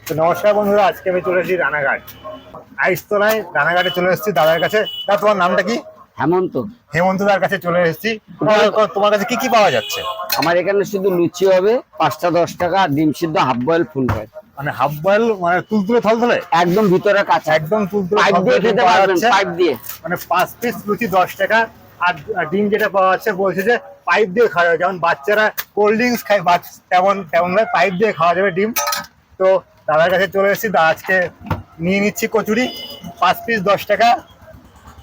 তো নমস্কার বন্ধুরা, আজকে আমি চলে এসেছি রানাঘাট আইসতলায়। রানাঘাটে চলে এসেছি দাদার কাছে। দাদা, তোমার নামটা কি? হেমন্ত। হেমন্ত দার কাছে চলে এসেছি। তোমার কাছে কি কি পাওয়া যাচ্ছে? আমার এখানে শুধু লুচি হবে 5টা 10 টাকা, আর ডিম সিদ্ধ হাফ বয়েল ফুল বয়েল। মানে হাফ বয়েল, মানে তুলতুলে থলথলে একদম ভিতরে কাঁচা, একদম তুলতুলে পাইপ দিয়ে থলথলে খেতে পাওয়া পারবেন, যাচ্ছে। পাইপ দিয়ে। মানে 5 পিস লুচি 10 টাকা। আর ডিম যেটা পাওয়া যাচ্ছে বলছে যে পাইপ দিয়ে খাওয়া যাবে, যেমন বাচ্চারা কোল্ড ড্রিঙ্কস খায় তেমন তেমন পাইপ দিয়ে খাওয়া যাবে ডিম। তো দাদার কাছে চলে এসেছি। আজকে নিয়ে নিচ্ছি কচুরি 5 পিস 10 টাকা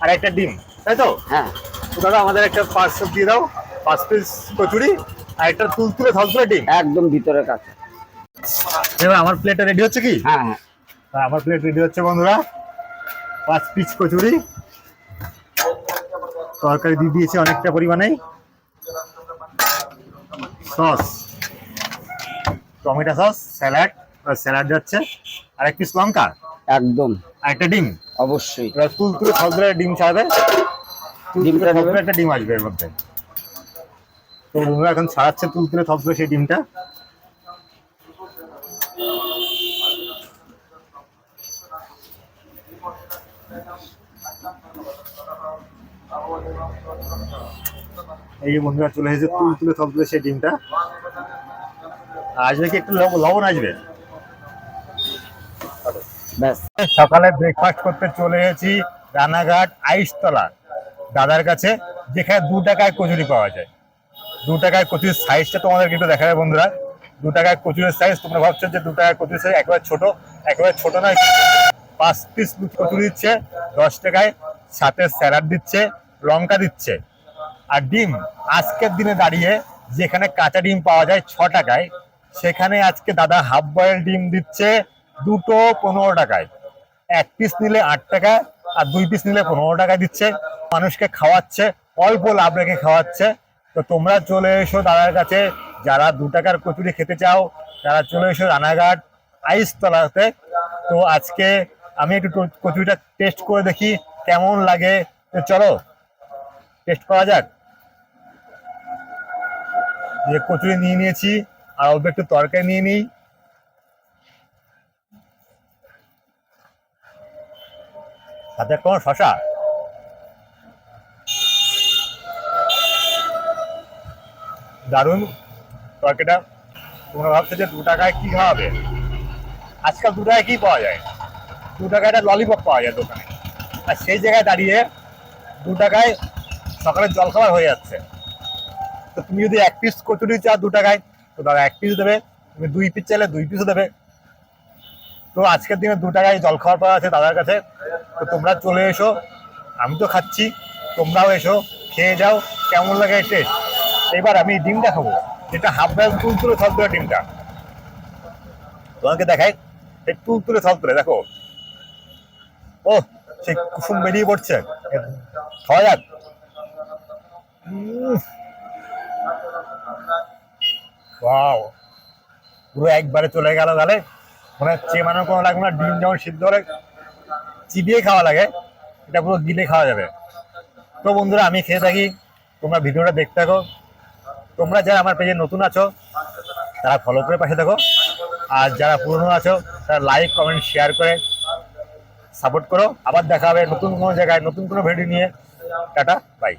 আর একটা ডিম, তাই তো? হ্যাঁ, তো দাদা, আমাদের একটা পার্সেল দিয়ে দাও, 5 পিস কচুরি আর একটা তুলতুলে থলথলে ডিম। একদম ভিতরে কাঁচা। এবার আমার প্লেটটা রেডি হচ্ছে কি? হ্যাঁ হ্যাঁ, আমার প্লেট রেডি হচ্ছে বন্ধুরা। 5 পিস কচুরি, তরকারি দিয়ে দিয়েছি অনেকটা পরিমাণে, সস, টমেটো সস, স্যালাড যাচ্ছে, আর এক পিস লঙ্কা, একদম আর একটা ডিম। অবশ্যই এবার তুলতুলে থলথলে ডিম ছাড়বে, ডিমটা নেবে। একটা ডিম আসবে এর মধ্যে। তো বন্ধুরা এখন ছাড়াচ্ছে তুলতুলে থলথলে সেই ডিমটা। এই যে বন্ধুরা চলে এসেছে তুলতুলে থলথলে সেই ডিমটা। আসবে কি একটু লবণ আসবে। ব্যাস। সকালে ব্রেকফাস্ট করতে চলে এসেছি রানাঘাট আইসতলা দাদার কাছে, যেখানে 2 টাকায় কচুরি পাওয়া যায়। 2 টাকায় কচুরির সাইজটা তোমাদেরকে একটু দেখাবে বন্ধুরা। 2 টাকায় কচুরির সাইজ, তোমরা ভাবছো যে 2 টাকায় কচুরির সাইজ একেবারে ছোট নয়। 5 পিস কচুরি দিচ্ছে 10 টাকায়, সাথে স্যালাড দিচ্ছে, লঙ্কা দিচ্ছে আর ডিম। আজকের দিনে দাঁড়িয়ে যেখানে কাঁচা ডিম পাওয়া যায় 6 টাকায়, সেখানে আজকে দাদা হাফ বয়েল ডিম দিচ্ছে দুটো 15 টাকায়। 1 পিস নিলে 8 টাকা আর 2 পিস নিলে 15 টাকা দিচ্ছে। মানুষকে খাওয়াচ্ছে, অল্প লাভ রেখে খাওয়াচ্ছে। তো তোমরা চলে এসো দাদার কাছে, যারা 2 টাকার কচুরি খেতে চাও তারা চলে এসো রানাঘাট আইসতলাতে। তো আজকে আমি একটু কচুরিটা টেস্ট করে দেখি কেমন লাগে। তো চলো টেস্ট করা যাক। যে কচুরি নিয়ে নিয়েছি আর অল্প একটু তরকারি নিয়ে নিই। সাথে কোনো শশা। দারুণ তরকারিটা। তোমরা ভাবছো যে 2 টাকায় কি খাওয়াবে? আজকাল 2 টাকায় কি পাওয়া যায়? 2 টাকায় একটা ললিপপ পাওয়া যায় দোকানে। আর সেই জায়গায় দাঁড়িয়ে 2 টাকায় সকালের জলখাবার হয়ে যাচ্ছে। তো তুমি যদি 1 পিস কচুরি চাও 2 টাকায়, তো দাদা 1 পিস দেবে। তুমি 2 পিস চাইলে 2 পিসও দেবে। তো আজকের দিনে 2 টাকায় জলখাবার পাওয়া আছে দাদার কাছে। তো তোমরা চলে এসো, আমি তো খাচ্ছি, তোমরাও এসো, খেয়ে যাও কেমন লাগে টেস্ট। এবার আমি ডিমটা খাবো, যেটা হাফ বয়েল তুলতুলে থলতুলে ডিমটা তোমাকে দেখাই। এই তুলতুলে থলতুলে দেখো, ও সেই কুসুম বেরিয়ে পড়ছে। খাওয়া যাক। ওয়াও, পুরো একবারে চলে গেল গালে। মানে চেবানো কোনো লাগবে না। ডিম যেমন সিদ্ধ হলে চিবিয়ে খাওয়া লাগে, এটা পুরো গিলে খাওয়া যাবে। তো বন্ধুরা, আমি খেয়ে থাকি, তোমরা ভিডিওটা দেখতে থাকো। তোমরা যারা আমার পেজে নতুন আছো তারা ফলো করে পাশে থাকো, আর যারা পুরনো আছো তারা লাইক কমেন্ট শেয়ার করে সাপোর্ট করো। আবার দেখা হবে নতুন কোনো জায়গায় নতুন কোনো ভিডিও নিয়ে। Tata, by.